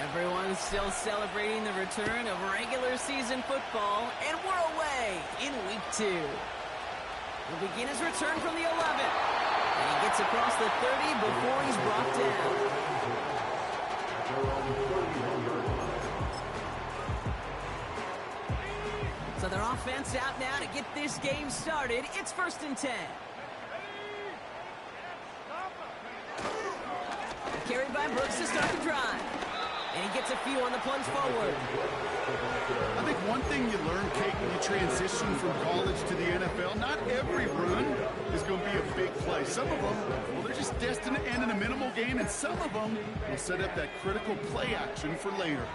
Everyone's still celebrating the return of regular season football, and we're away in week 2. He'll begin his return from the 11, and he gets across the 30 before he's brought down. So their offense out now to get this game started. It's 1st and 10. Carried by Brooks to start the drive. And he gets a few on the plunge forward. I think one thing you learn, Kate, when you transition from college to the NFL, not every run is going to be a big play. Some of them, well, they're just destined to end in a minimal game, and some of them will set up that critical play action for later.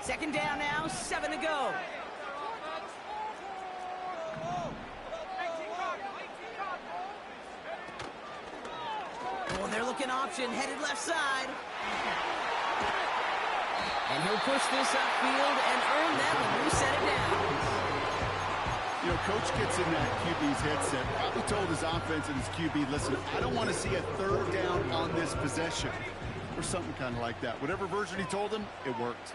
2nd down now, 7 to go. Oh, they're looking option, headed left side. And he'll push this upfield and earn them a new set of downs. You know, Coach gets in that QB's headset, probably told his offense and his QB, listen, I don't want to see a 3rd down on this possession. Or something kind of like that. Whatever version he told him, it worked.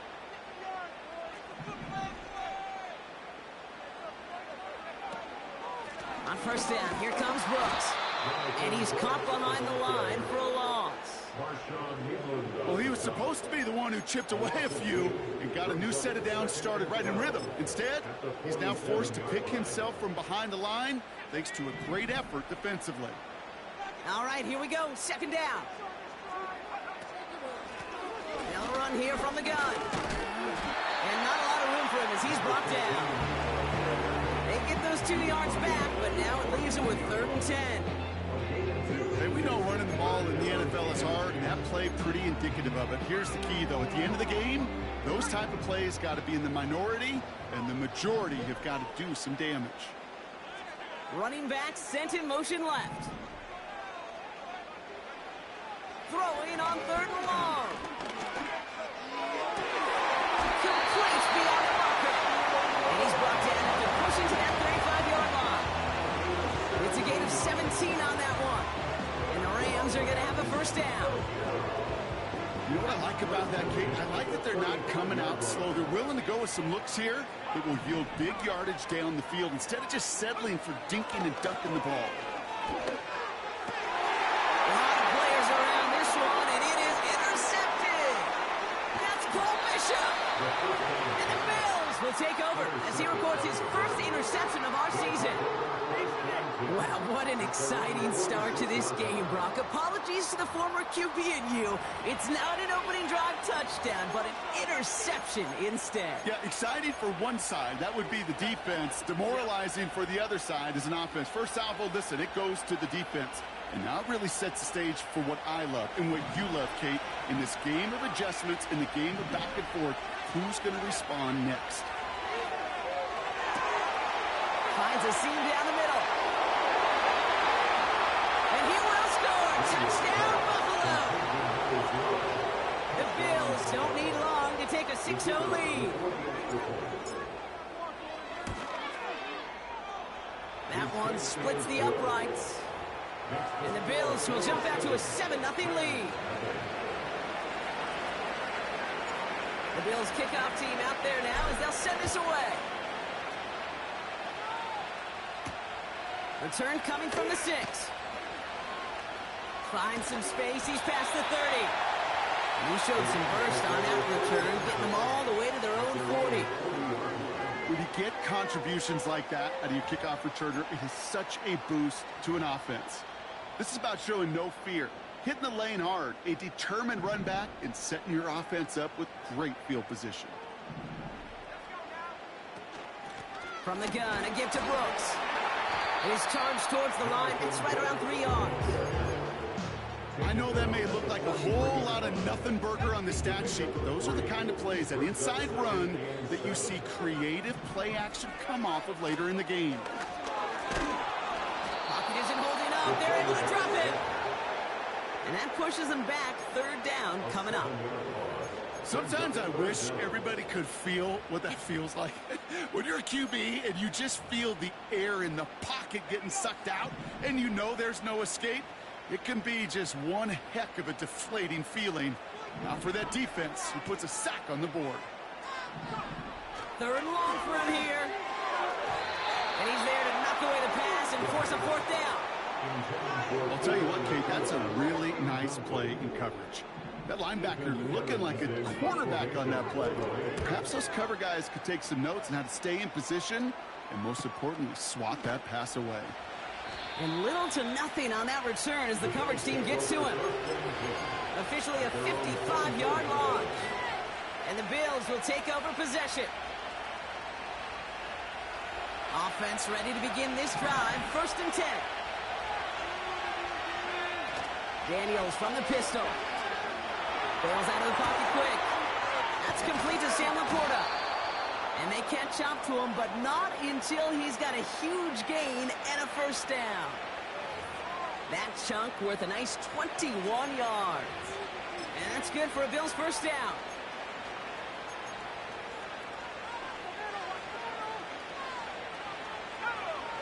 On 1st down, here comes Brooks. And he's caught behind the line for a loss. Well, he was supposed to be the one who chipped away a few and got a new set of downs started right in rhythm. Instead, he's now forced to pick himself from behind the line thanks to a great effort defensively. All right, here we go. 2nd down. They'll run here from the gun. And not a lot of room for him as he's brought down. They get those 2 yards back, but now it leaves him with 3rd and 10. Hey, we know running the ball in the NFL is hard, and that play pretty indicative of it. Here's the key, though. At the end of the game, those type of plays got to be in the minority, and the majority have got to do some damage. Running back sent in motion left. Throwing on 3rd and long. Complete beyond the marker. And he's brought down after pushing to that 35-yard line. It's a gain of 17 on that one. And the Rams are going to have a 1st down. You know what I like about that, Kate? I like that they're not coming out slow. They're willing to go with some looks here that will yield big yardage down the field instead of just settling for dinking and dunking the ball. A lot of players around this one, and it is intercepted. That's Cole Bishop. And the Bills will take over as he records his 1st interception of our season. Wow, what an exciting start to this game, Brock. Apologies to the former QB and you. It's not an opening drive touchdown, but an interception instead. Yeah, exciting for one side. That would be the defense. Demoralizing for the other side as an offense. First salvo, listen, it goes to the defense. And now it really sets the stage for what I love and what you love, Kate. In this game of adjustments, in the game of back and forth, who's going to respond next? Finds a seam down the middle. And he will score. Touchdown, Buffalo. The Bills don't need long to take a 6-0 lead. That one splits the uprights. And the Bills will jump out to a 7-0 lead. The Bills kickoff team out there now as they'll send this away. Return coming from the 6. Finds some space. He's past the 30. And he showed some burst on that return, getting them all the way to their own 40. When you get contributions like that out of your kickoff returner, it is such a boost to an offense. This is about showing no fear, hitting the lane hard, a determined run back, and setting your offense up with great field position. From the gun, a give to Brooks. His charge towards the line. It's right around 3 yards. I know that may look like a whole lot of nothing burger on the stat sheet, but those are the kind of plays, that inside run, that you see creative play action come off of later in the game. Pocket isn't holding up. They're able to drop it. And that pushes them back. 3rd down coming up. Sometimes I wish everybody could feel what that feels like. When you're a QB and you just feel the air in the pocket getting sucked out and you know there's no escape, it can be just one heck of a deflating feeling. Now for that defense, who puts a sack on the board. 3rd and long for him here. And he's there to knock away the pass and force a 4th down. I'll tell you what, Kate, that's a really nice play in coverage. That linebacker looking like a quarterback on that play. Perhaps those cover guys could take some notes on how to stay in position and, most importantly, swat that pass away. And little to nothing on that return as the coverage team gets to him. Officially a 55-yard launch. And the Bills will take over possession. Offense ready to begin this drive. 1st and 10. Daniels from the pistol. Bails out of the pocket quick. That's complete to Sam Laporta. And they catch up to him, but not until he's got a huge gain and a 1st down. That chunk worth a nice 21 yards. And that's good for a Bills 1st down.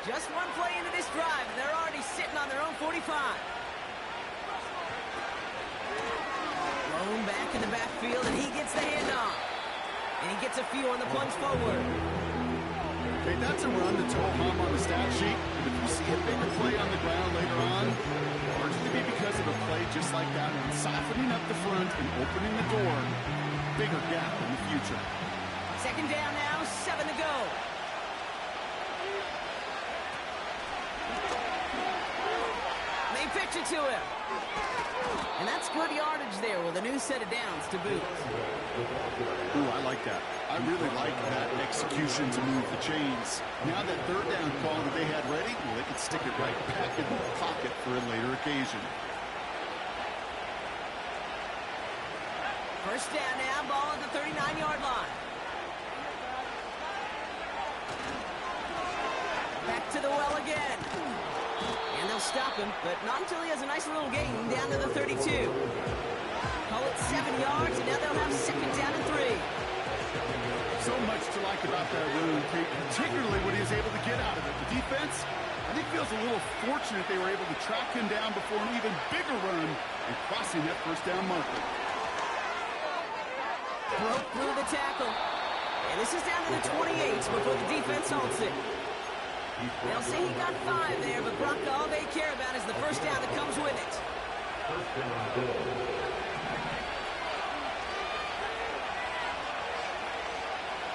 Just one play into this drive, and they're already sitting on their own 45. Blown back in the backfield, and he gets the handoff. And he gets a few on the plunge forward. Okay, that's a run that's ho-hum on the stat sheet. But if you see a bigger play on the ground later on, largely be because of a play just like that one, softening up the front and opening the door. Bigger gap in the future. 2nd down now, 7 to go. They pitch it to him. And that's good yardage there with a new set of downs to boot. Ooh, I like that. I really like that execution to move the chains. Now that 3rd down call that they had ready, well, they could stick it right back in the pocket for a later occasion. 1st down now, ball at the 39-yard line. Back to the well again. And they'll stop him, but not until he has a nice little gain down to the 32. Call it 7 yards, and now they'll have 2nd down and 3. So much to like about that run, Kate, particularly when he was able to get out of it. The defense, I think, feels a little fortunate they were able to track him down before an even bigger run and crossing that 1st down marker. Broke through the tackle. And this is down to the 28 before the defense halts it. They'll say he got 5 there, but Brock, all they care about is the 1st down that comes with it.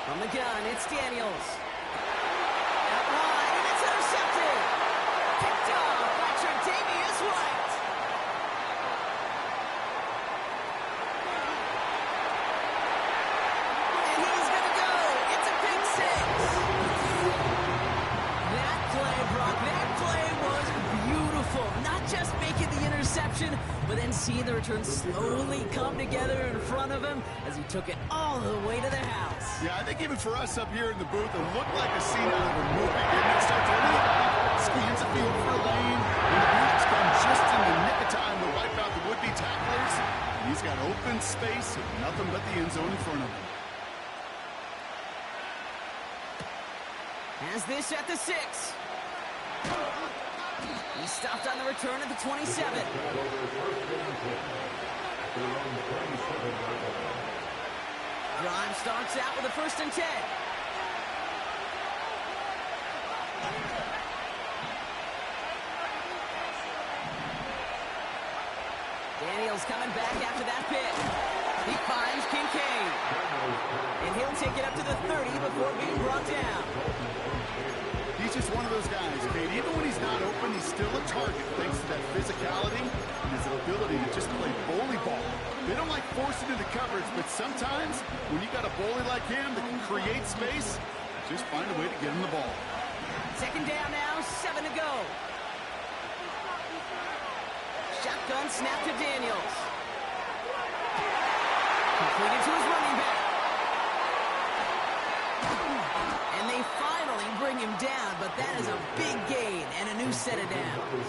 From the gun, it's Daniels. Out wide, and it's intercepted. Picked off by Tre'Davious White. And he's going to go. It's a pick 6. That play, Brock, that play was beautiful. Not just making the interception, but then seeing the return slowly come together in front of him as he took it all the way to the house. Yeah, I think even for us up here in the booth, it looked like a scene out of a movie. Didn't it? Starts to scans the field for a lane, and the blocks come just in the nick of time to wipe out the would-be tacklers. And he's got open space and nothing but the end zone in front of him. Has this at the 6. He stopped on the return at the 27. Drive starts out with a 1st and 10. Daniels coming back after that pick. He finds Kincaid. And he'll take it up to the 30 before being brought down. He's just one of those guys, Kate. Even when he's not open, he's still a target thanks to that physicality and his ability to just play bully ball. They don't like forcing into coverage, but sometimes when you got a bully like him that can create space, just find a way to get him the ball. 2nd down now, 7 to go. Shotgun snap to Daniels. Completed to his running back. And they finally bring him down, but that is a big gain and a new set of downs.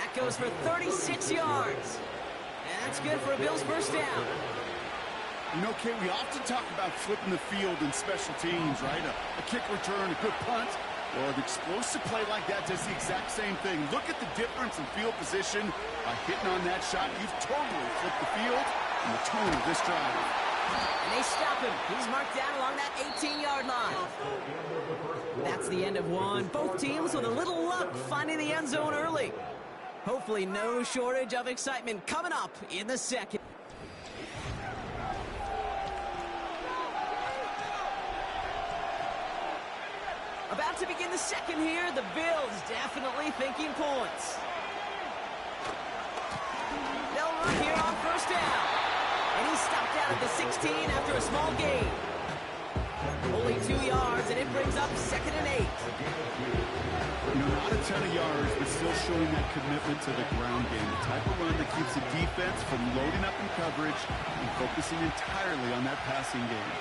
That goes for 36 yards. And that's good for a Bills 1st down. You know, Kate, we often talk about flipping the field in special teams, right? A kick return, a good punt. Well, an explosive play like that does the exact same thing. Look at the difference in field position. By hitting on that shot, you've totally flipped the field and the tone of this drive. And they stop him. He's marked down along that 18-yard line. That's the end of one. Both teams with a little luck finding the end zone early. Hopefully no shortage of excitement coming up in the second. About to begin the second here. The Bills definitely thinking points. They'll run here on first down. And he's stopped out at the 16 after a small gain. Only 2 yards, and it brings up 2nd and 8. You know, not a ton of yards, but still showing that commitment to the ground game. The type of run that keeps the defense from loading up in coverage and focusing entirely on that passing game.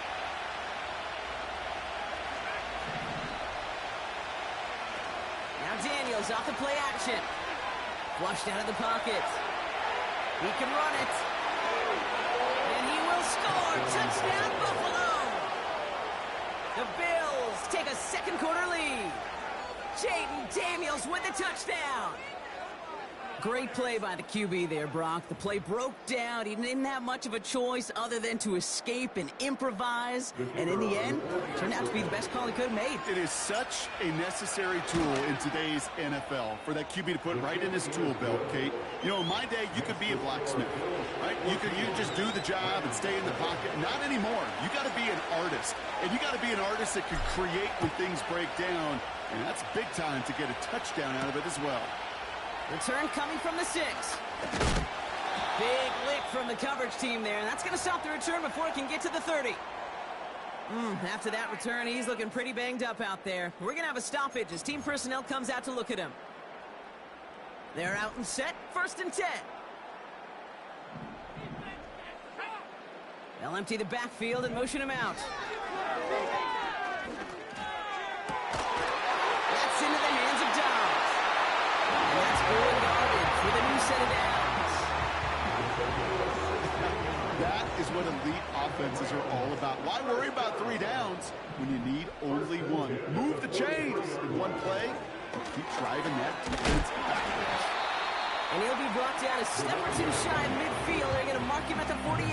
Daniels off the play action. Flushed out of the pocket. He can run it. And he will score. Touchdown, Buffalo. The Bills take a second quarter lead. Jaden Daniels with the touchdown. Great play by the QB there, Brock. The play broke down. He didn't have much of a choice other than to escape and improvise. And in the end, turned out to be the best call he could have made. It is such a necessary tool in today's NFL for that QB to put right in his tool belt, Kate. You know, in my day, you could be a blacksmith, right? You just do the job and stay in the pocket. Not anymore. You got to be an artist. And you got to be an artist that can create when things break down. And that's big time to get a touchdown out of it as well. Return coming from the 6. Big lick from the coverage team there, and that's going to stop the return before it can get to the 30. After that return, he's looking pretty banged up out there. We're going to have a stoppage as team personnel comes out to look at him. They're out and set, 1st and 10. They'll empty the backfield and motion him out. That's into the hands of Dobbs. And that's good garbage with a new set of downs. That is what elite offenses are all about. Why worry about 3 downs when you need only 1? Move the chains in one play and keep driving that defense backwards. And he'll be brought down a step or 2 shy of midfield. They're going to mark him at the 48.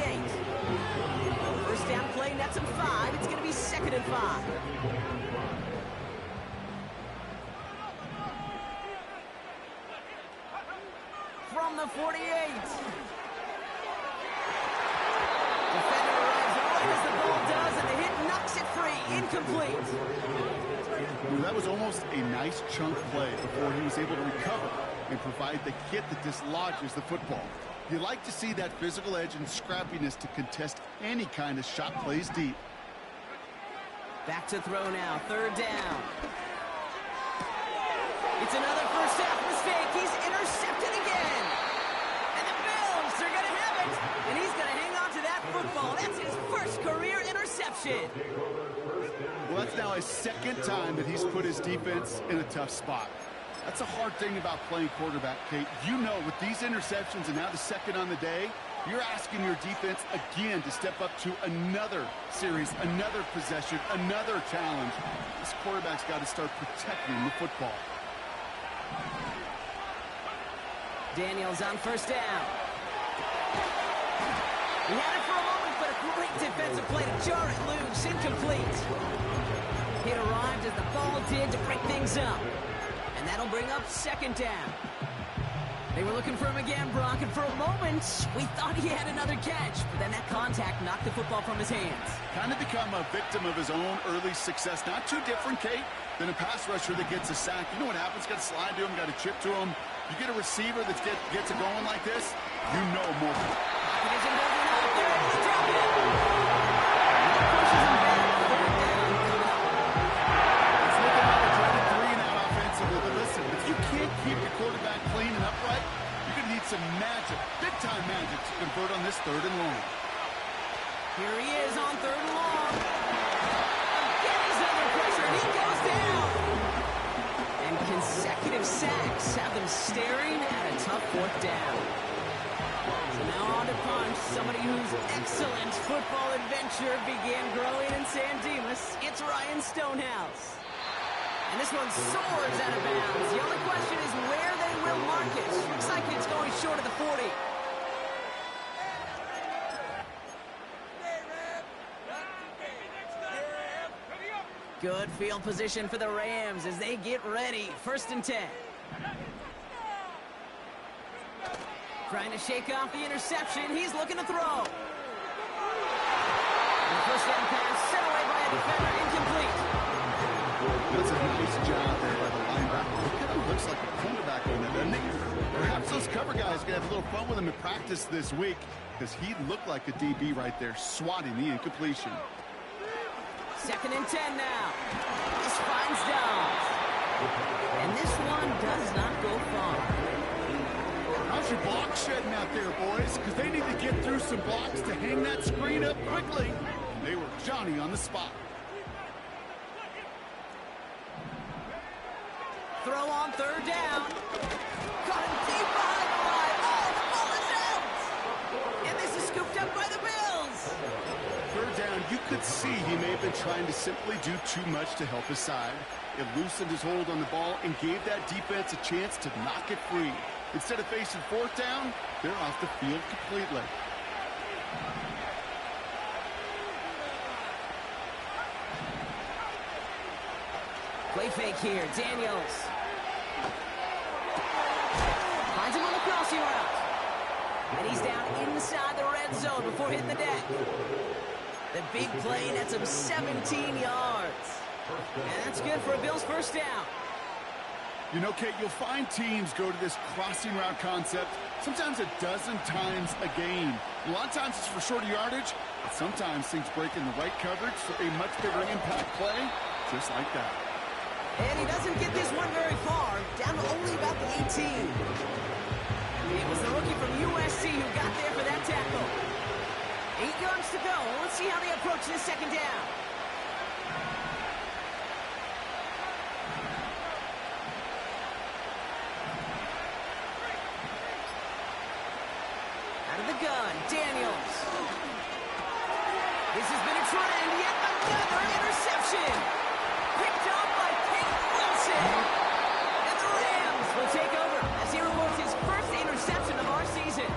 First down play, nets him 5. It's going to be 2nd and 5. From the 48. Defender arrives right as the ball does, and the hit knocks it free. Incomplete. Well, that was almost a nice chunk play before he was able to recover and provide the hit that dislodges the football. You like to see that physical edge and scrappiness to contest any kind of shot plays deep. Back to throw now, 3rd down. It's another first half mistake. He's intercepted again. And the Bills are going to have it. And he's going to hang on to that football. That's his first career interception. Well, that's now his 2nd time that he's put his defense in a tough spot. That's a hard thing about playing quarterback, Kate. You know, with these interceptions and now the 2nd on the day, you're asking your defense again to step up to another series, another possession, another challenge. This quarterback's got to start protecting the football. Daniels on first down. He had it for a moment, but a great defensive play to jar it loose. Incomplete. It arrived as the ball did to break things up. And that'll bring up 2nd down. They were looking for him again, Brock, and for a moment, we thought he had another catch. But then that contact knocked the football from his hands. Kind of become a victim of his own early success. Not too different, Kate, than a pass rusher that gets a sack. You know what happens? Got to slide to him, got to chip to him. You get a receiver that gets it going like this, you know more. It isn't moving out there. It's dropping it. Pushes him back. 3rd down coming up. It's looking like a dreaded 3-and-out offensively. But listen, if you can't keep your quarterback clean and upright, you're going to need some magic, big-time magic to convert on this 3rd and long. Here he is on 3rd and long. Again, he's under pressure, and he goes down. And consecutive sacks have them staring at a tough 4th down. So now on to punch, somebody whose excellent football adventure began growing in San Dimas. It's Ryan Stonehouse. And this one soars out of bounds. The only question is where they will mark it. Looks like it's going short of the 40. Good field position for the Rams as they get ready. 1st and 10. Trying to shake off the interception. He's looking to throw. And the first down pass sent away by a defender, incomplete. That's a nice job there by the linebacker. Look at him, looks like a cornerback on that, doesn't he? Perhaps those cover guys are going to have a little fun with him in practice this week because he looked like a DB right there, swatting the incompletion. 2nd and 10 now. This finds Downs. And this one does not go far. How's your block shedding out there, boys? Because they need to get through some blocks to hang that screen up quickly. And they were Johnny on the spot. Throw on 3rd down. Caught him deep behind the line. Oh, the ball is out. And this is scooped up by the Bills. 3rd down, you could see he may have been trying to simply do too much to help his side. It loosened his hold on the ball and gave that defense a chance to knock it free. Instead of facing 4th down, they're off the field completely. Play fake here, Daniels. Finds him on the crossing route. And he's down inside the red zone before hitting the deck. The big play nets him 17 yards. And that's good for a Bills 1st down. You know, Kate, you'll find teams go to this crossing route concept sometimes a dozen times a game. A lot of times it's for shorter yardage, but sometimes things break in the right coverage for a much bigger impact play, just like that. And he doesn't get this one very far, down to only about the 18. It was the rookie from USC who got there for that tackle. 8 yards to go. Let's see how they approach this 2nd down. Out of the gun, Daniels. This has been a trend, yet another interception. Picked up by Peyton Wilson. And the Rams will take over as he rewards his first interception of our season.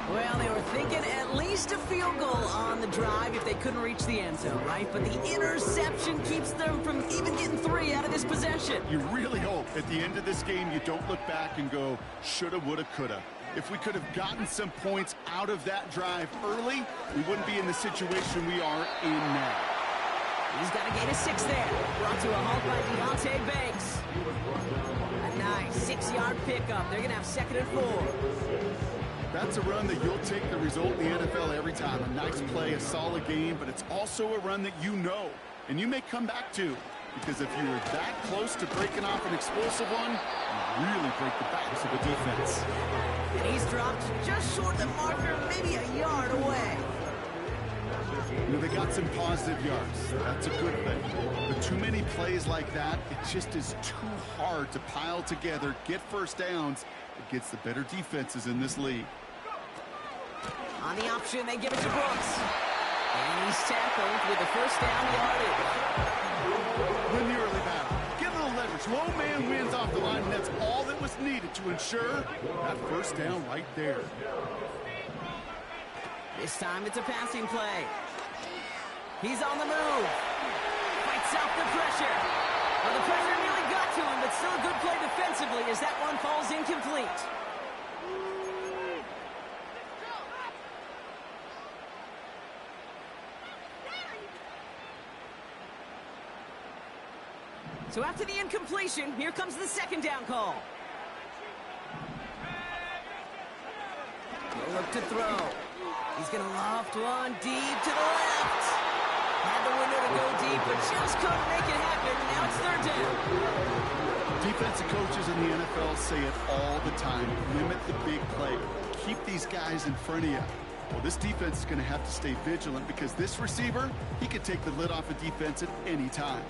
Well, they were thinking at least a field goal on the drive if they couldn't reach the end zone, right? But the interception keeps them from even getting 3 out of this possession. You really hope at the end of this game you don't look back and go, shoulda, woulda, coulda. If we could have gotten some points out of that drive early, we wouldn't be in the situation we are in now. He's got a gain of 6 there. Brought to a halt by Deontay Banks. A nice 6-yard pickup. They're going to have 2nd and 4. That's a run that you'll take the result in the NFL every time. A nice play, a solid game, but it's also a run that you know, and you may come back to. Because if you were that close to breaking off an explosive one, you really break the backs of the defense. And he's dropped just short of the marker, maybe a yard away. You know, they got some positive yards. That's a good thing. But too many plays like that, it just is too hard to pile together, get 1st downs against the better defenses in this league. On the option, they give it to Brooks. And he's tackled with the 1st down yardage. Win the early battle. Get a little leverage. Low man wins off the line, and that's all that was needed to ensure that 1st down right there. This time it's a passing play. He's on the move. Fights off the pressure. Well, the pressure nearly got to him, but still a good play defensively as that one falls incomplete. So after the incompletion, here comes the 2nd down call. He'll look to throw. He's going to loft one deep to the left. Had the window to go deep, but just couldn't make it happen. Now it's 3rd down. Defensive coaches in the NFL say it all the time. Limit the big play. Keep these guys in front of you. Well, this defense is going to have to stay vigilant because this receiver, he could take the lid off a defense at any time.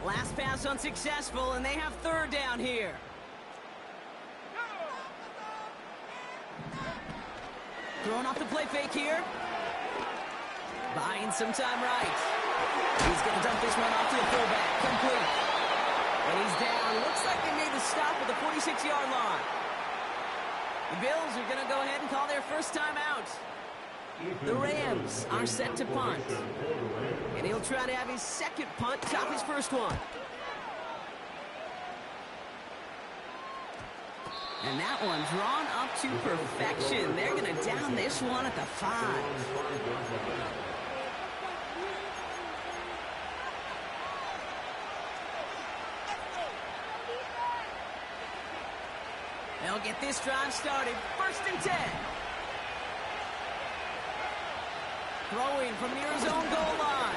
Last pass unsuccessful, and they have 3rd down here. Throwing off the play fake here. Buying some time right. He's going to dump this one off to the fullback. Complete. And he's down. Looks like they made the stop at the 46-yard line. The Bills are going to go ahead and call their first timeout. The Rams are set to punt. And he'll try to have his second punt top his first one. And that one drawn up to perfection. They're going to down this one at the 5. They'll get this drive started. 1st and 10. Throwing from near his own goal line.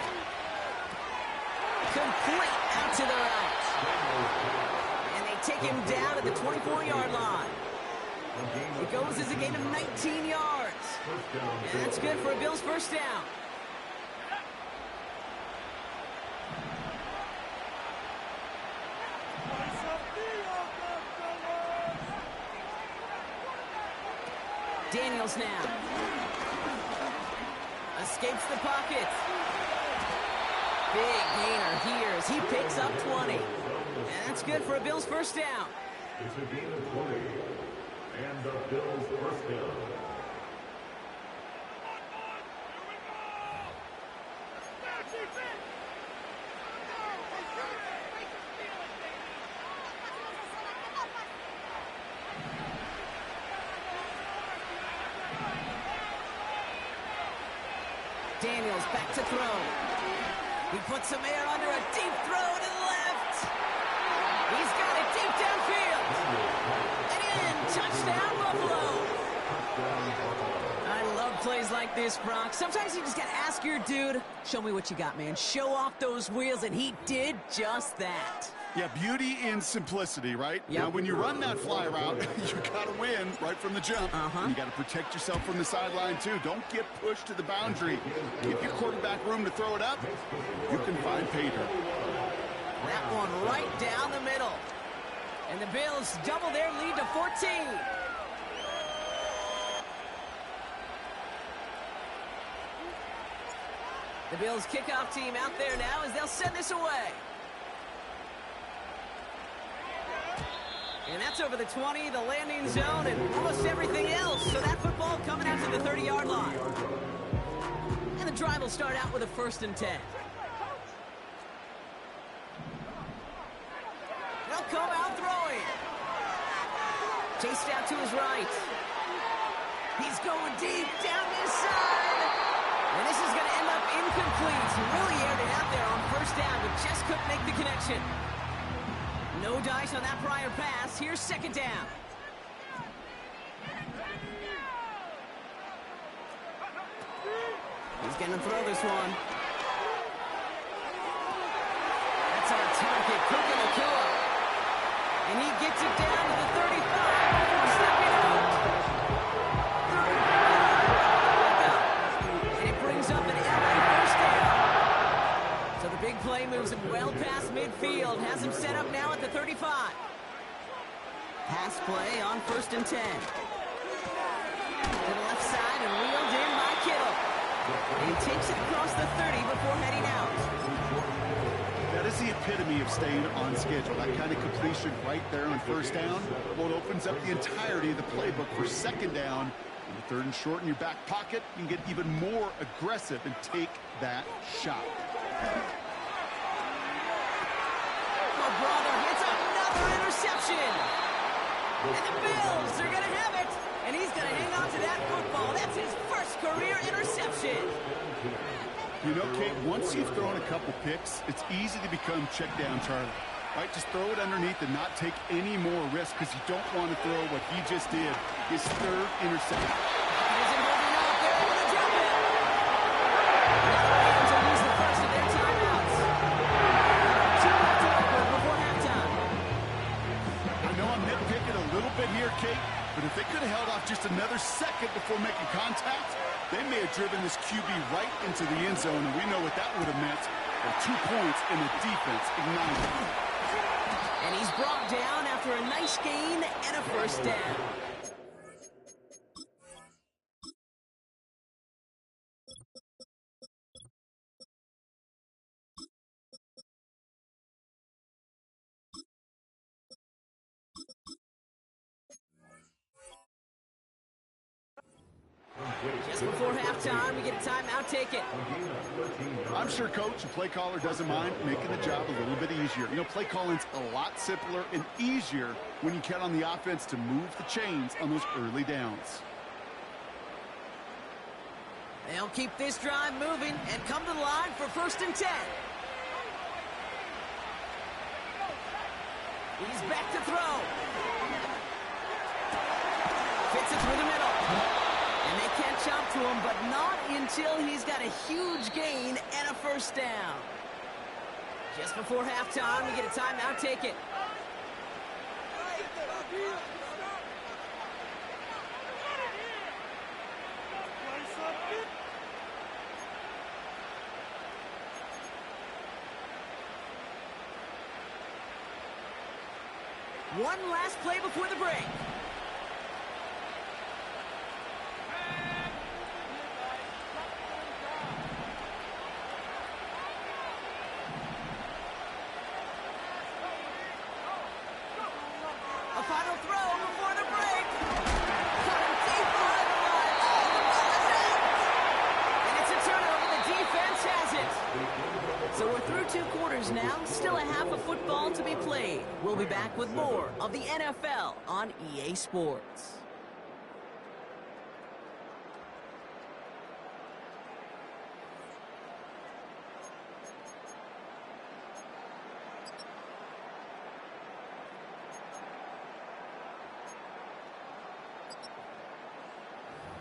Complete out to the right. And they take him down at the 24-yard line. It goes as a gain of 19 yards. And that's good for a Bills first down. Daniels now. Escapes the pocket. Big gainer here as he picks up 20. And that's good for a Bills first down. It's a gain of 20. And the Bills first down. Daniels back to throw. He puts some air under a deep throw to the left. He's got it deep downfield. And in, touchdown Buffalo. I love plays like this, Brock. Sometimes you just got to ask your dude, show me what you got, man. Show off those wheels, and he did just that. Yeah, beauty in simplicity, right? Yep. Now, when you run that fly route, you got to win right from the jump. You got to protect yourself from the sideline, too. Don't get pushed to the boundary. Give your quarterback room to throw it up. You can find pay dirt. That one right down the middle. And the Bills double their lead to 14. The Bills kickoff team out there now as they'll send this away. And that's over the 20, the landing zone, and almost everything else. So that football coming out to the 30-yard line. And the drive will start out with a 1st and 10. They'll come out throwing. Chased out to his right. He's going deep down this side. And this is going to end up incomplete. He really aired it out there on 1st down, but just couldn't make the connection. No dice on that prior pass. Here's 2nd down. He's going to throw this one. That's our target, Cooker Nakua. And he gets it down to the 35 before stepping out. And it brings up an LA first down. So the big play moves him well past midfield. Has him set up now at the 35. Pass play on 1st and 10. To the left side and wheeled in by Kittle. And he takes it across the 30 before heading out. That is the epitome of staying on schedule. That kind of completion right there on 1st down. Well, it opens up the entirety of the playbook for 2nd down. On the 3rd and short in your back pocket, you can get even more aggressive and take that shot. Oh, brother, it's another interception. And the Bills are going to have it. And he's going to hang on to that football. That's his first career interception. You know, Kate, once you've thrown a couple picks, it's easy to become check down Charlie. Right? Just throw it underneath and not take any more risk because you don't want to throw what he just did, his 3rd interception. He's holding up. They're able to drop it. Now the Rams will lose the first of their timeouts. 2 left to work before halftime. I know I'm nitpicking a little bit here, Kate, but if they could have held off just another second before making contact, they may have driven this QB right into the end zone, and we know what that would have meant. 2 points in the defense ignited. And he's brought down after a nice gain and a 1st down. halftime. We get a timeout. Take it. I'm sure coach and play caller doesn't mind making the job a little bit easier. You know, play calling's a lot simpler and easier when you count on the offense to move the chains on those early downs. They'll keep this drive moving and come to the line for 1st and 10. He's back to throw. Fits it through the middle. And they can't jump to him, but not until he's got a huge gain and a 1st down. Just before halftime, we get a timeout. Take it. One last play before the break. A final throw before the break. Coming deep behind the line. Oh, the ball is out. And it's a turnover. The defense has it. So we're through 2 quarters now. Still a half of football to be played. We'll be back with more of the NFL on EA Sports.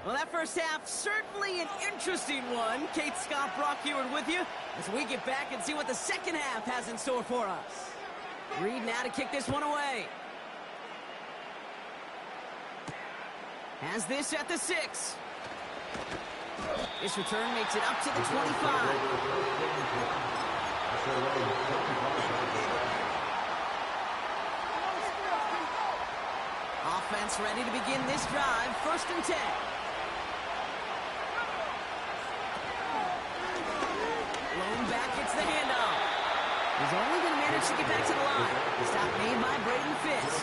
Well, that first half, certainly an interesting one. Kate, Scott, Brock Heward with you as we get back and see what the second half has in store for us. Reed now to kick this one away. Has this at the 6. This return makes it up to the 25. Offense ready to begin this drive. 1st and 10. Back gets the handoff. He's only going to manage to get back to the line. Stop made by Braden Fisk.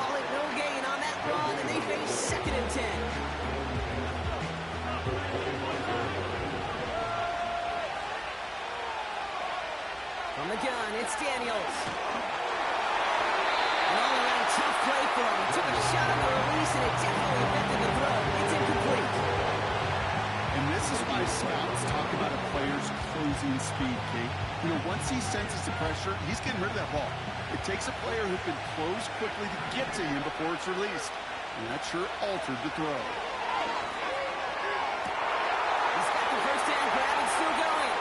Call it no gain on that run, and they face 2nd and 10. From the gun, it's Daniels. An all-around tough play for him. He took a shot on the release, and it definitely affected the throw. It's incomplete. And this is why scouts talk about a player's closing speed, Kate. You know, once he senses the pressure, he's getting rid of that ball. It takes a player who can close quickly to get to him before it's released. And that sure altered the throw. He's got the 1st down grab and still going.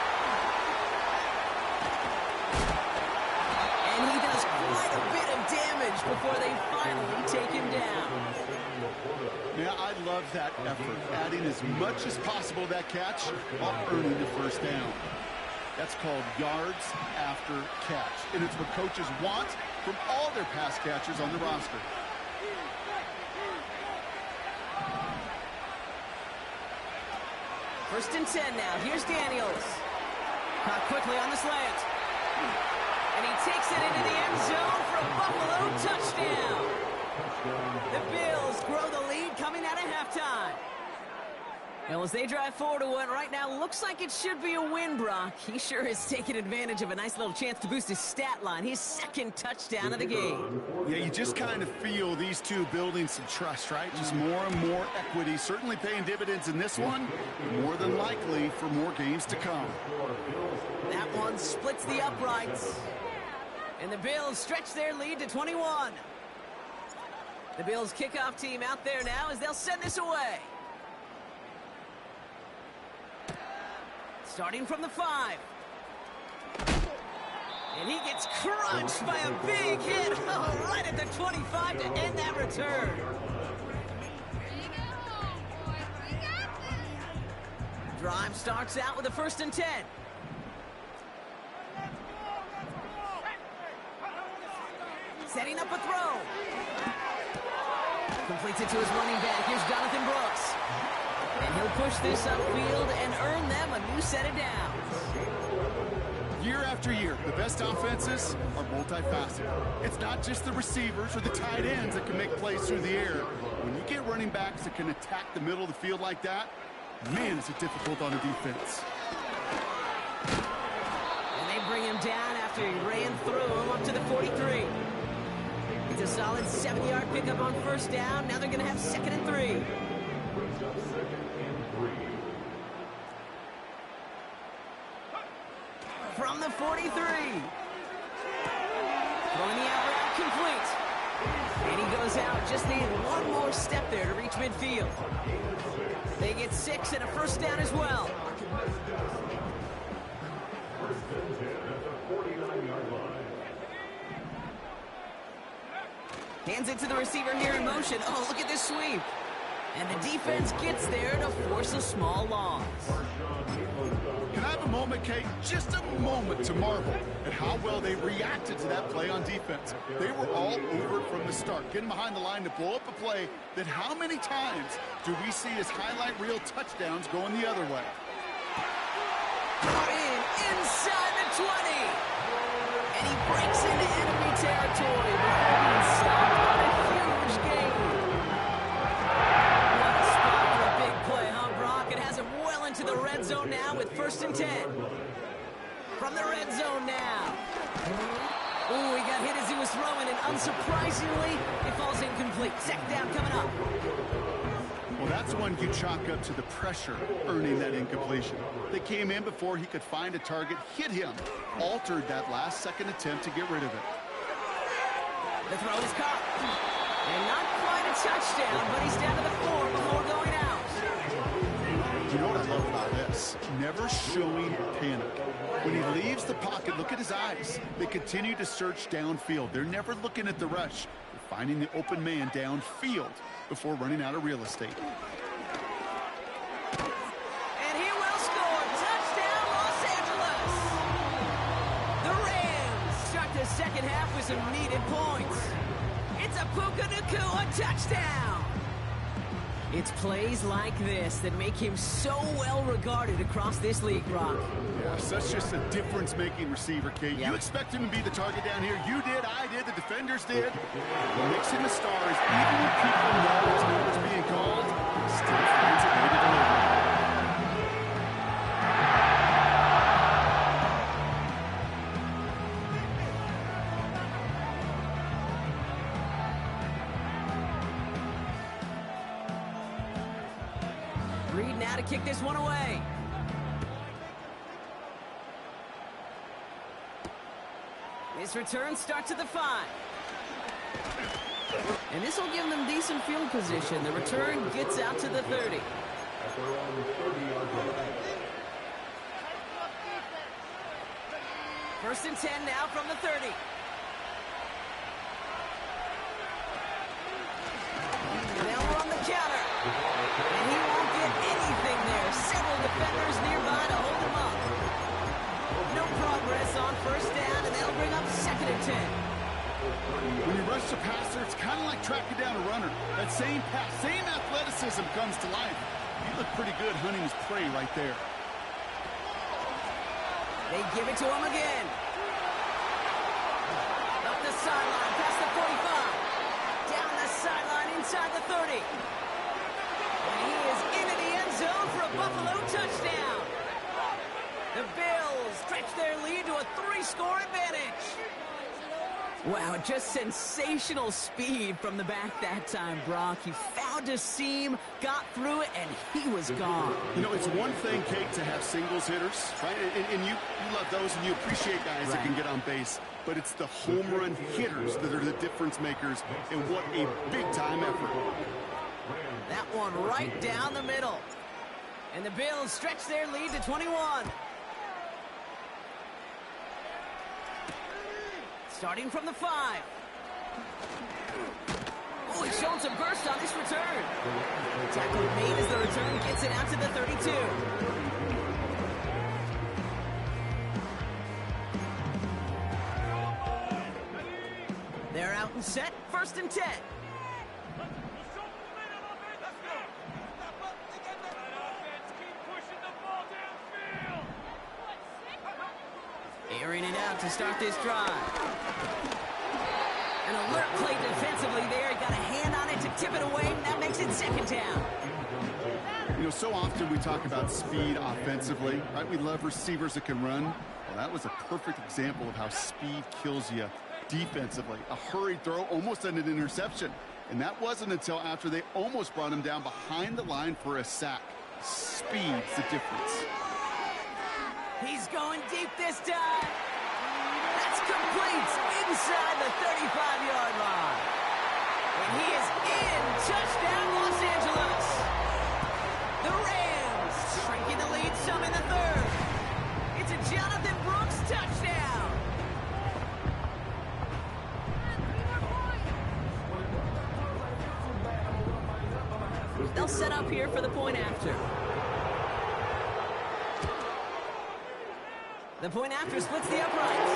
And he does quite a bit of damage before they finally take him down. Yeah, I love that effort, adding as much as possible to that catch while earning the 1st down. That's called yards after catch, and it's what coaches want from all their pass catchers on the roster. First and 10 now. Here's Daniels. Caught quickly on the slant. And he takes it into the end zone for a Buffalo touchdown. The Bills grow the lead coming out of halftime. Well, as they drive forward to what right now looks like it should be a win, Brock. He sure is taking advantage of a nice little chance to boost his stat line. His 2nd touchdown of the game. Yeah, you just kind of feel these two building some trust, right? Just more and more equity. Certainly paying dividends in this one. More than likely for more games to come. That one splits the uprights. And the Bills stretch their lead to 21. The Bills kickoff team out there now as they'll send this away. Starting from the 5. And he gets crunched by a big hit right at the 25 to end that return. Drive starts out with a 1st and 10. Setting up a throw. Completes it to his running back. Here's Jonathan Brooks. And he'll push this upfield and earn them a new set of downs. Year after year, the best offenses are multifaceted. It's not just the receivers or the tight ends that can make plays through the air. When you get running backs that can attack the middle of the field like that, Man, is it difficult on the defense. And they bring him down after he ran through him up to the 43. It's a solid 7-yard pickup on first down. Now they're going to have 2nd and 3. From the 43. Throwing the out route complete. And he goes out. Just need one more step there to reach midfield. They get 6 and a first down as well. First and 10 at the 49-yard line. Hands it to the receiver here in motion. Oh, look at this sweep. And the defense gets there to force a small loss. Can I have a moment, Kate? Just a moment to marvel at how well they reacted to that play on defense. They were all over it from the start, getting behind the line to blow up a play that how many times do we see as highlight reel touchdowns going the other way? Inside the 20. And he breaks into enemy territory before being stopped on a huge gain. What a spot for a big play, huh, Brock? It has him well into the red zone now with 1st and 10. From the red zone now. Ooh, he got hit as he was throwing, and unsurprisingly, it falls incomplete. 2nd down coming up. Well, that's one you chalk up to the pressure earning that incompletion. They came in before he could find a target, hit him, altered that last-second attempt to get rid of it. The throw is caught. And not quite a touchdown, but he's down to the 4 before going out. You know what I love about this? Never showing panic. When he leaves the pocket, look at his eyes. They continue to search downfield. They're never looking at the rush. They're finding the open man downfield before running out of real estate. And he will score. Touchdown, Los Angeles. The Rams start the second half with some needed points. It's a Puka Nacua touchdown. It's plays like this that make him so well regarded across this league, Brock. Yeah, such just a difference-making receiver, Kate. Yep. You expect him to be the target down here. You did, I did, the defenders did. We're mixing the stars. Even when people know it's not what's being called, still finds a way to deliver. Reed now to kick this one away. This return starts at the 5. And this will give them decent field position. The return gets out to the 30. First and 10 now from the 30. And now we're on the counter. And he won't get anything there. Several defenders nearby to hold him up. No progress on first down, and they'll bring up 2nd and 10. When you rush the passer, it's kind of like tracking down a runner. That same pass, same athleticism comes to life. You look pretty good hunting his prey right there. They give it to him again. Up the sideline, past the 45. Down the sideline, inside the 30. And he is into the end zone for a Buffalo touchdown. The Bills stretch their lead to a 3-score advantage. Wow, just sensational speed from the back that time, Brock. He found a seam, got through it, and he was gone. You know, it's one thing, Kate, to have singles hitters, right? And you love those, and you appreciate guys that can get on base. But it's the home run hitters that are the difference makers, and what a big-time effort. That one right down the middle. And the Bills stretch their lead to 21. Starting from the 5. Oh, he's showing some burst on this return. Tackle made as the return gets it out to the 32. They're out and set. First and 10. Airing it out to start this drive. An alert play defensively there. Got a hand on it to tip it away, and that makes it 2nd down. You know, so often we talk about speed offensively, right? We love receivers that can run. Well, that was a perfect example of how speed kills you defensively. A hurried throw, almost an interception. And that wasn't until after they almost brought him down behind the line for a sack. Speed's the difference. He's going deep this time. That's complete inside the 35-yard line. And he is in. Touchdown, Los Angeles. The Rams shrinking the lead some in the third. It's a Jonathan Brooks touchdown. They'll set up here for the point after. The point after splits the uprights.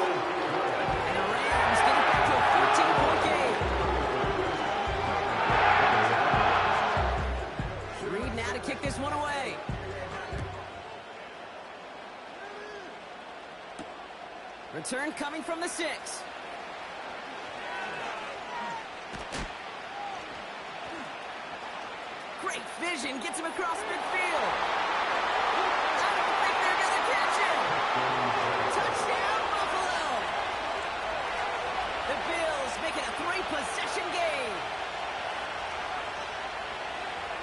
And the Rams get it back to a 14-point game. Reed now to kick this one away. Return coming from the 6. Great vision, gets him across midfield. I don't think they're going to catch him. Touchdown, Buffalo. The Bills make it a 3-possession game.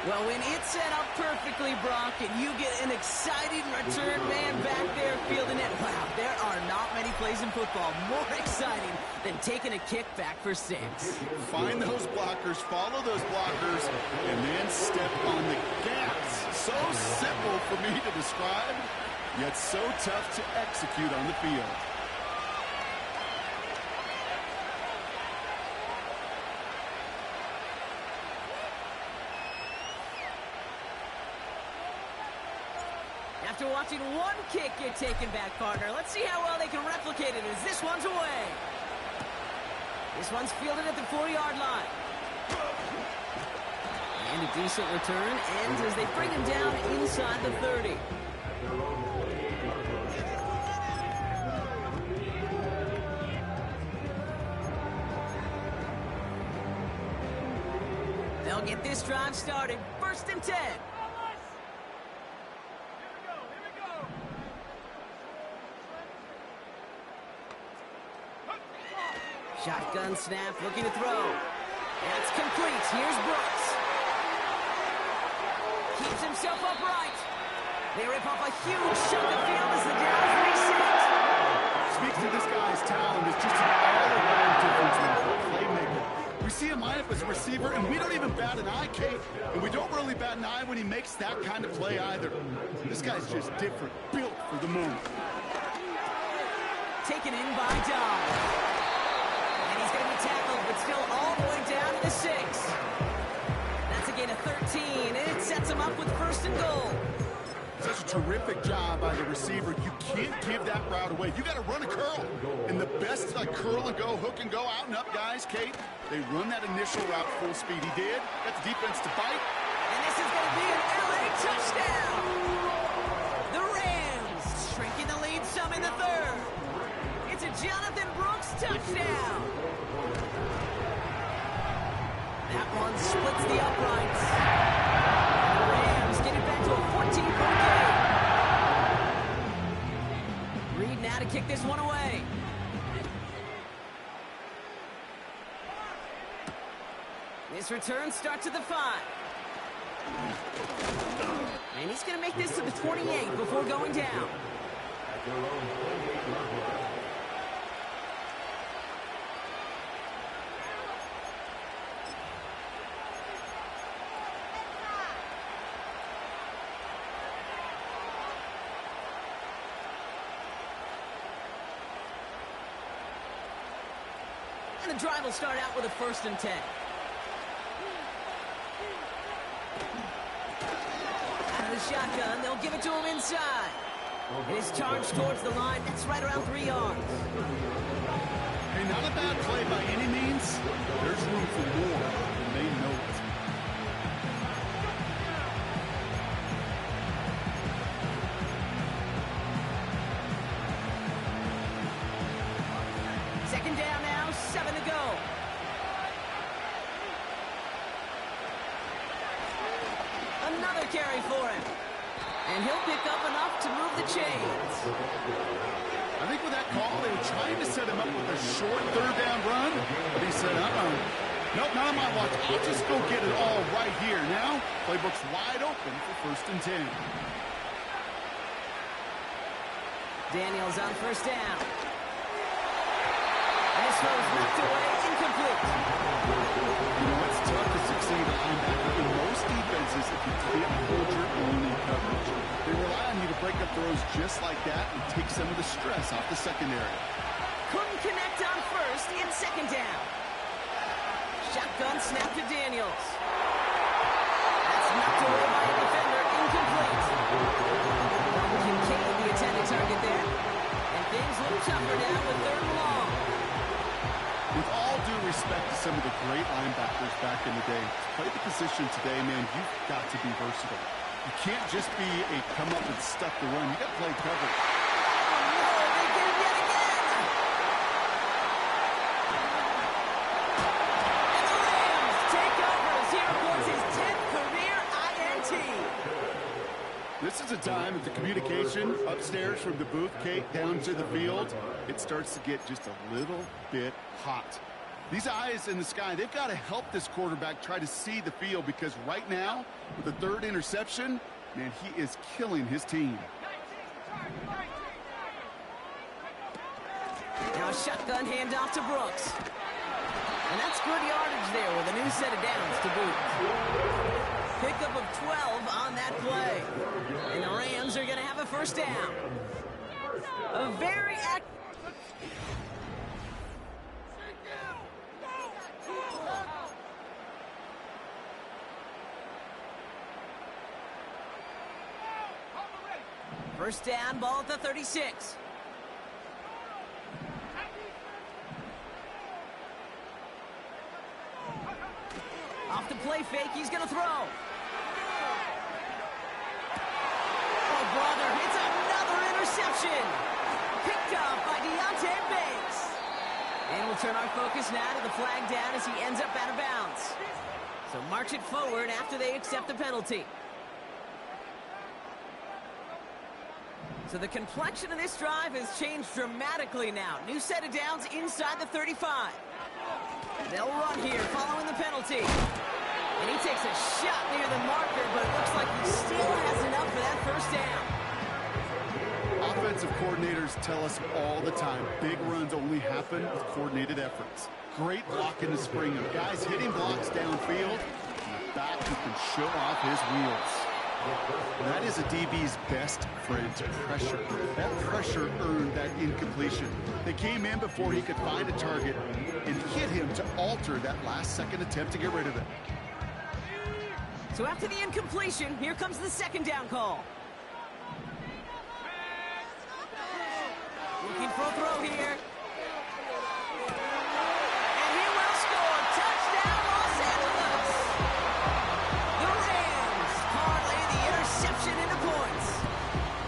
Well, when it's set up perfectly, Brock, and you get an exciting return man back there fielding it, wow, there are not many plays in football more exciting than taking a kick back for 6. Find those blockers, follow those blockers, and then step on the gas. So simple for me to describe, yet so tough to execute on the field. After watching one kick get taken back, partner, let's see how well they can replicate it as this one's away. This one's fielded at the 4-yard line. And a decent return ends as they bring him down inside the 30. They'll get this drive started. 1st and 10. Shotgun snap, looking to throw. That's complete. Here's Brooks. Keeps himself upright. They rip off a huge chunk of field as the Downs reset. Speaks to this guy's talent. It's just an all-around difference maker, playmaker. We see him line up as a receiver, and we don't even bat an eye, Kate. And we don't really bat an eye when he makes that kind of play either. This guy's just different, built for the moment. Taken in by Dodd. Tackled, but still all the way down to the 6. That's a gain of 13, and it sets him up with 1st and goal. Such a terrific job by the receiver. You can't give that route away. You got to run a curl. And the best, like curl and go, hook and go, out and up guys, Kate, they run that initial route full speed. He did. Got the defense to bite. And this is going to be an LA touchdown. The Rams shrinking the lead some in the 3rd. It's a Jonathan Brooks touchdown. That one splits the uprights. The Rams get it back to a 14-point game. Reed now to kick this one away. This return starts at the 5. And he's going to make this to the 28 before going down. And the drive will start out with a 1st and 10. Out of the shotgun, they'll give it to him inside. And his charge towards the line, that's right around 3 yards. Hey, not a bad play by any means. There's room for more, and they know it. Second down now, 7 to go. Another carry for him. And he'll pick up enough to move the chains. I think with that call, they were trying to set him up with a short third down run. But he said, nope, not on my watch. I'll just go get it all right here. Now, playbook's wide open for 1st and 10. Daniels on 1st down. And this throw is knocked away, incomplete. You know, it's tough to succeed at linebacker in most defenses if you can't hold your own in coverage. They rely on you to break up throws just like that and take some of the stress off the secondary. Couldn't connect on 1st, it's 2nd down. Shotgun snap to Daniels. That's knocked away by a defender, incomplete. Kincaid, the intended target there. And things look tougher now with 3rd and long. With all due respect to some of the great linebackers back in the day, to play the position today, man, you've got to be versatile. You can't just be a come up and stuff the run. You got to play coverage. Oh, no, they get it yet again. And the Rams take over as he reports his 10th career INT. This is a time that the communication upstairs from the booth, Kate, down to the field, it starts to get just a little bit hot. These eyes in the sky, they've got to help this quarterback try to see the field, because right now, with the 3rd interception, man, he is killing his team. Now a shotgun handoff to Brooks. And that's good yardage there with a new set of downs to boot. Pickup of 12 on that play. And the Rams are going to have a 1st down. A very active... First down, ball at the 36. Off the play fake, he's going to throw. Oh, brother, it's another interception. Picked up by Deontay Banks. And we'll turn our focus now to the flag down as he ends up out of bounds. So march it forward after they accept the penalty. So the complexion of this drive has changed dramatically now. New set of downs inside the 35. They'll run here following the penalty. And he takes a shot near the marker, but it looks like he still has enough for that 1st down. Offensive coordinators tell us all the time, big runs only happen with coordinated efforts. Great block in the spring of guys hitting blocks downfield, and a back who can show off his wheels. That is a DB's best friend, pressure. That pressure earned that incompletion. They came in before he could find a target and hit him to alter that last-second attempt to get rid of it. So after the incompletion, here comes the 2nd down call. Looking for a throw here. And he will score. Touchdown, Los Angeles. The Rams parlay the interception into points.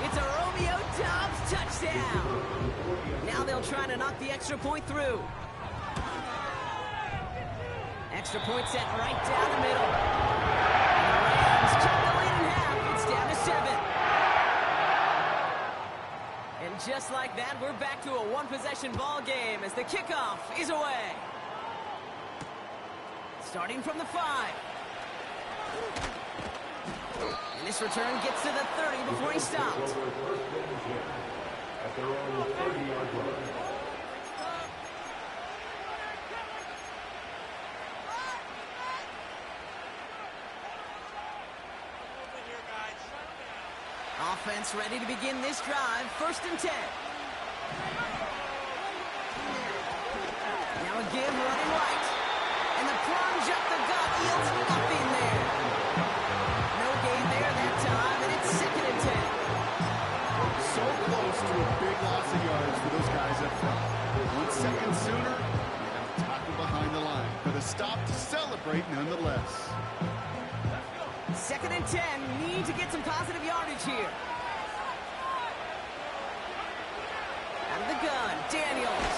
It's a Romeo Doubs touchdown. Now they'll try to knock the extra point through. Extra point set right down the middle. And the Rams cut the lead in half. It's down to 7. And just like that, we're back to a one-possession ball game as the kickoff is away. Starting from the 5. And this return gets to the 30 before he stopped. At their own 30-yard line. Offense ready to begin this drive. 1st and 10. Now a give running right. And the plunge up the gut yields nothing there. No gain there that time, and it's 2nd and 10. So close to a big loss of yards for those guys up front. 1 second sooner, they have to tackle behind the line. But a stop to celebrate nonetheless. 2nd and 10. Need to get some positive yardage here. Out of the gun, Daniels.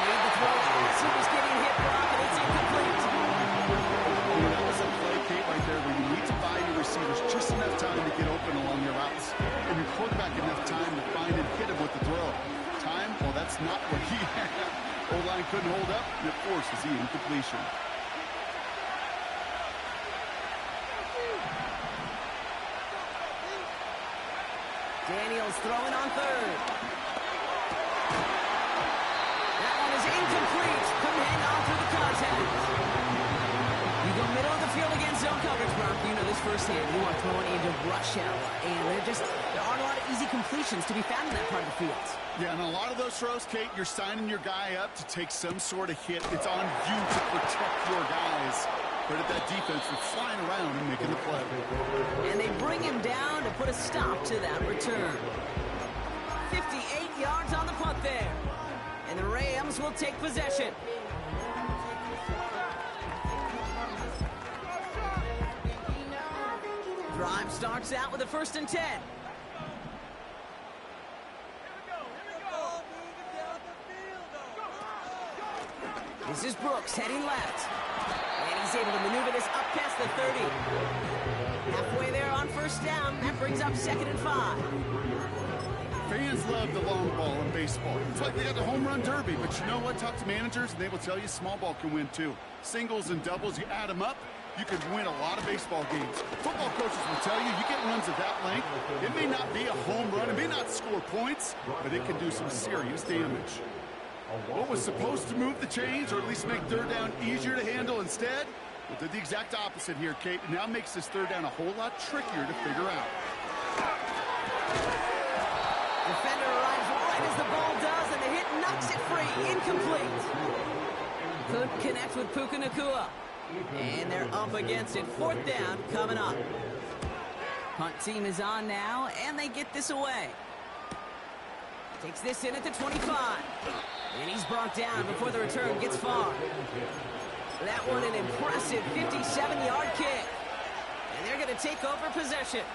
Made the throw as he was getting hit, Brock, and it's incomplete. That was a play, Kate, right there, where you need to buy your receivers just enough time to get open along not what he had. O-line couldn't hold up, and it forces the incompletion. Daniels throwing on third. That one is incomplete. Couldn't hang on through the contact. You go middle of the field against zone coverage, Brock. You know this firsthand. You are throwing into rush hour, and there aren't a lot of easy completions to be found in that part of the field. Yeah, and a lot of those throws, Kate, you're signing your guy up to take some sort of hit. It's on you to protect your guys. Credit that defense for flying around and making the play. And they bring him down to put a stop to that return. 58 yards on the punt there. And the Rams will take possession. Drive starts out with a 1st and 10. This is Brooks heading left. And he's able to maneuver this up past the 30. Halfway there on 1st down. That brings up 2nd and 5. Fans love the long ball in baseball. It's like they got the home run derby, but you know what? Talk to managers, and they will tell you small ball can win too. Singles and doubles, you add them up, you can win a lot of baseball games. Football coaches will tell you, you get runs of that length, it may not be a home run, it may not score points, but it can do some serious damage. What was supposed to move the chains, or at least make 3rd down easier to handle instead? Well, did the exact opposite here, Kate. It now makes this 3rd down a whole lot trickier to figure out. Defender arrives right as the ball does, and the hit knocks it free. Incomplete. Could connect with Puka Nacua. And they're up against it. 4th down coming up. Punt team is on now, and they get this away. Takes this in at the 25. And he's brought down before the return gets far. That one an impressive 57-yard kick. And they're going to take over possession.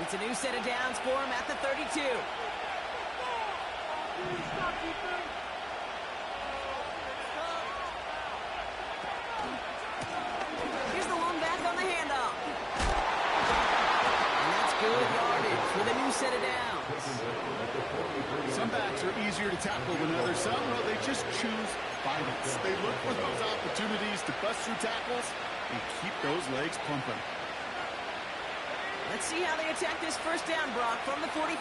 It's a new set of downs for him at the 32. Here's the one back on the handoff. And that's good yardage with a new set of downs. Some backs are easier to tackle than others. Some, well, they just choose violence. They look for those opportunities to bust through tackles and keep those legs pumping. Let's see how they attack this 1st down, Brock, from the 43.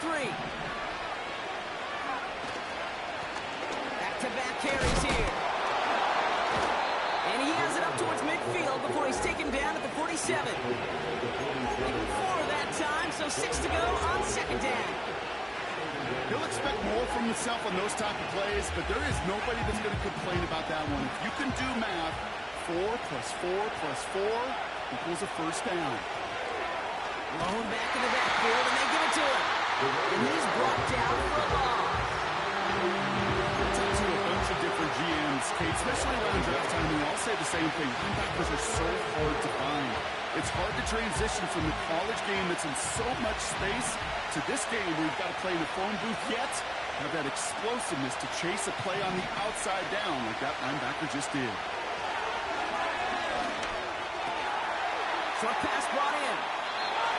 Back-to-back carries here. And he has it up towards midfield before he's taken down at the 47. Even 4 that time, so 6 to go on 2nd down. He'll expect more from himself on those type of plays, but there is nobody that's going to complain about that one. If you can do math, 4 plus 4 plus 4 equals a 1st down. Blown back in the backfield, and they give it to him. And he's brought down for a loss. Talk to a bunch of different GMs, Kate, especially around draft time, and they all say the same thing. Linebackers are so hard to find. It's hard to transition from the college game that's in so much space to this game where you've got to play in the phone booth, yet have that explosiveness to chase a play on the outside down like that linebacker just did. Short pass brought in.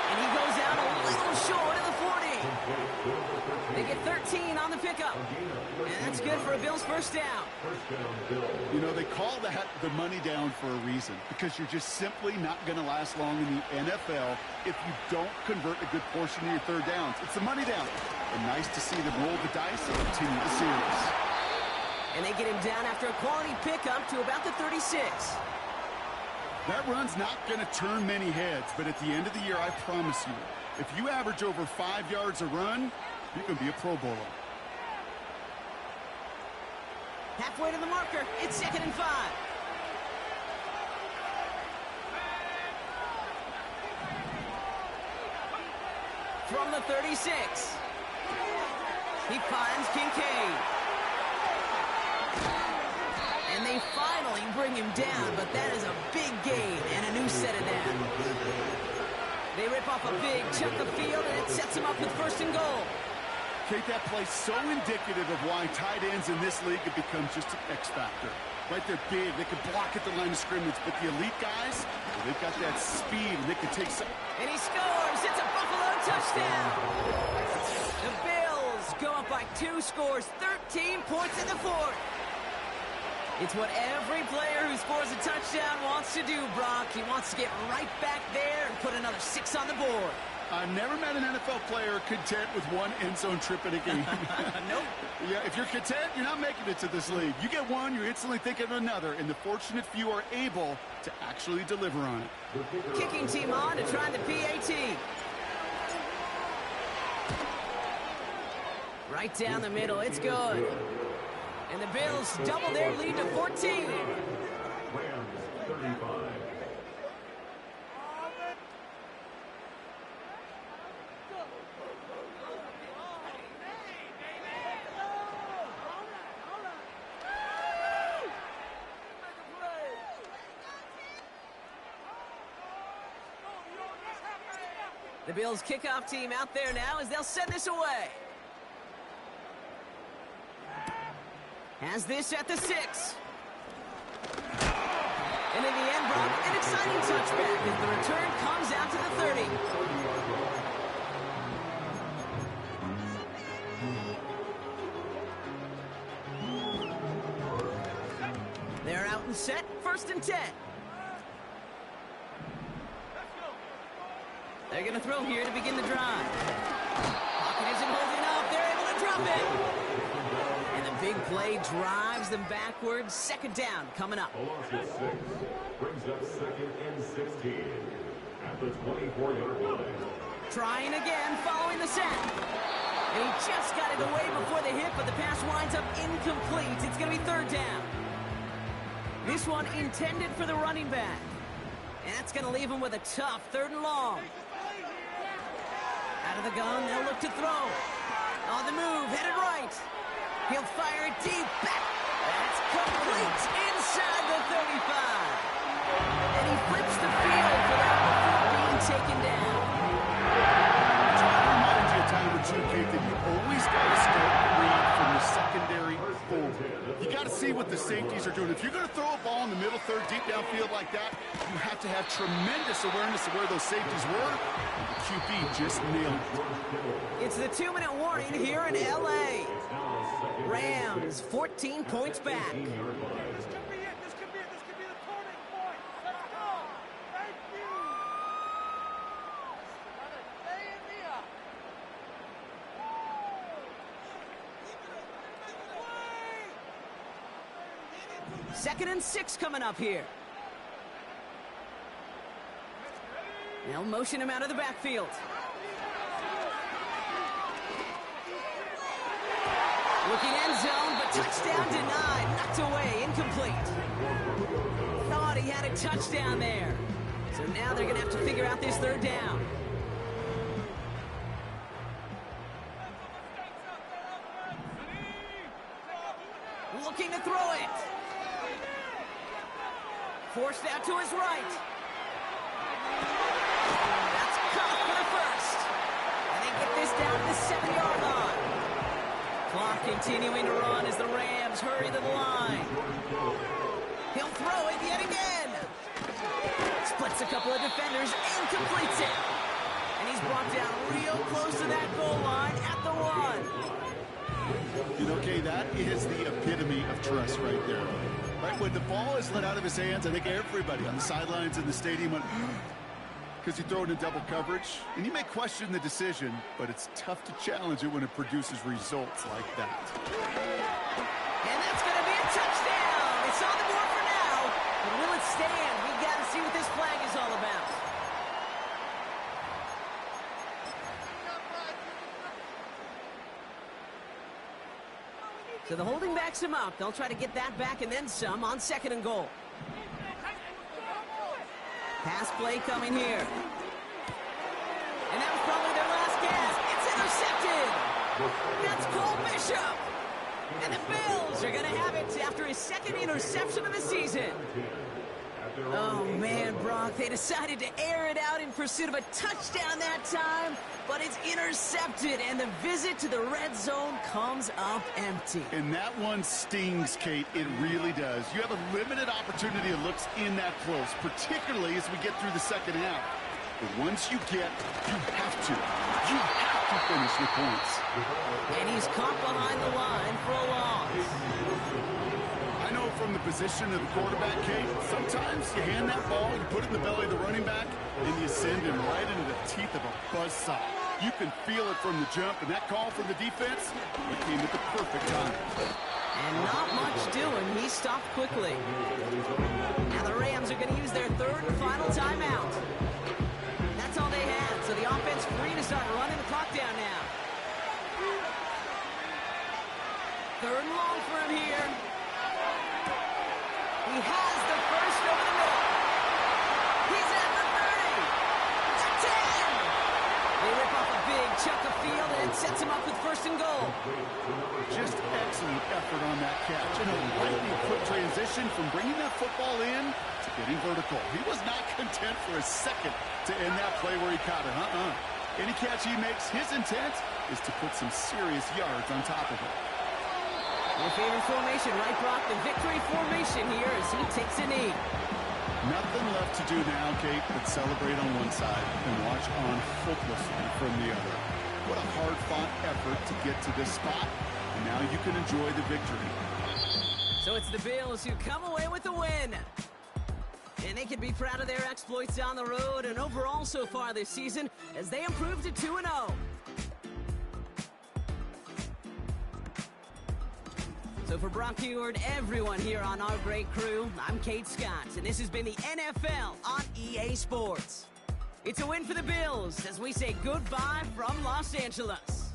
And he goes out a little short of the 40. They get 13 on the pickup. And that's good for a Bills 1st down. You know, they call that the money down for a reason, because you're just simply not going to last long in the NFL if you don't convert a good portion of your 3rd downs. It's the money down. And nice to see them roll the dice and continue the series. And they get him down after a quality pickup to about the 36. That run's not going to turn many heads, but at the end of the year, I promise you, if you average over 5 yards a run, you can be a Pro Bowler. Halfway to the marker, it's 2nd and 5. From the 36, he finds Kincaid. And they finally bring him down, but that is a big gain and a new set of downs. They rip off a big chunk of field, and it sets him up with 1st and goal. Kate, that play's so indicative of why tight ends in this league have become just an X factor. Right, they're big. They can block at the line of scrimmage. But the elite guys, well, they've got that speed, and they can take some. And he scores. It's a Buffalo touchdown. The Bills go up by 2 scores, 13 points in the fourth. It's what every player who scores a touchdown wants to do, Brock. He wants to get right back there and put another 6 on the board. I've never met an NFL player content with 1 end zone trip in a game. Nope. Yeah, if you're content, you're not making it to this league. You get 1, you're instantly thinking of another, and the fortunate few are able to actually deliver on it. Kicking team on to try the PAT. Right down the middle, it's good. And the Bills double their lead to 14. Rams 35. The Bills kickoff team out there now as they'll send this away. Has this at the 6. And in the end, Brock, an exciting touchback as the return comes out to the 30. They're out and set, 1st and 10. They're going to throw here to begin the drive. Pocket isn't holding up. They're able to drop it. And the big play drives them backwards. 2nd down coming up. A loss of 6 brings up 2nd and 16 at the 24-yard line. Trying again following the sack. And he just got it away before the hit, but the pass winds up incomplete. It's going to be 3rd down. This one intended for the running back. And that's going to leave him with a tough 3rd and long. Out of the gun, they'll look to throw. On the move, headed right. He'll fire it deep back. That's complete inside the 35. And he flips the field for that before being taken down. I remind you a time or two, Kate, that you always got to start the read from the secondary forward. You got to see what the safeties are doing. If you're going to throw a ball in the middle third, deep downfield like that, you have to have tremendous awareness of where those safeties were. QB just nailed it. It's the 2-minute warning here in L.A. Rams, 14 points back. This could be it. This could be it. This could be the turning point. Let's go. Thank you. Stay in Second and 6 coming up here. They'll motion him out of the backfield. Looking end zone, but touchdown denied. Knocked away, incomplete. Thought he had a touchdown there. So now they're going to have to figure out this 3rd down. Looking to throw it. Forced out to his right. That's caught for the 1st. And they get this down to the 7-yard line. Clock continuing to run as the Rams hurry to the line. He'll throw it yet again. Splits a couple of defenders and completes it. And he's brought down real close to that goal line at the 1. You know, Kay, that is the epitome of trust right there. Right, when the ball is let out of his hands, I think everybody on the sidelines in the stadium went, because you throw it in double coverage, and you may question the decision, but it's tough to challenge it when it produces results like that. And that's going to be a touchdown. It's on the board for now. But will it stand? We've got to see what this flag is all about. So the holding backs him up. They'll try to get that back and then some on 2nd and goal. Pass play coming here. And that was probably their last gasp. It's intercepted. That's Cole Bishop. And the Bills are going to have it after his 2nd interception of the season. Oh, man, Brock, they decided to air it out in pursuit of a touchdown that time, but but it's intercepted, and the visit to the red zone comes up empty. And that one stings, Kate. It really does. You have a limited opportunity of looks in that close, particularly as we get through the second half. But once you have to finish with points. And he's caught behind the line for a loss. I know from the position of the quarterback, Kate, sometimes you hand that ball, you put it in the belly of the running back, and you send him right into the teeth of a buzzsaw. You can feel it from the jump, and that call from the defense, it came at the perfect time. And not much doing. He stopped quickly. Now the Rams are going to use their third and final timeout. That's all they had, so the offense free to start running the clock down now. Third and long for him here. He has the first over the middle. He's at the 30. To 10. They rip off a big chunk of field, and it sets him up with first and goal. Just excellent effort on that catch. And a lightning quick transition from bringing that football in to getting vertical. He was not content for a second to end that play where he caught it. Any catch he makes, his intent is to put some serious yards on top of it. Your favorite formation, right, Brock? The victory formation here as he takes a knee. Nothing left to do now, Kate, but celebrate on one side and watch on hopelessly from the other. What a hard-fought effort to get to this spot, and now you can enjoy the victory. So it's the Bills who come away with the win. And they can be proud of their exploits down the road and overall so far this season as they improve to 2-0. So for Brock Huard, everyone here on our great crew, I'm Kate Scott, and this has been the NFL on EA Sports. It's a win for the Bills as we say goodbye from Los Angeles.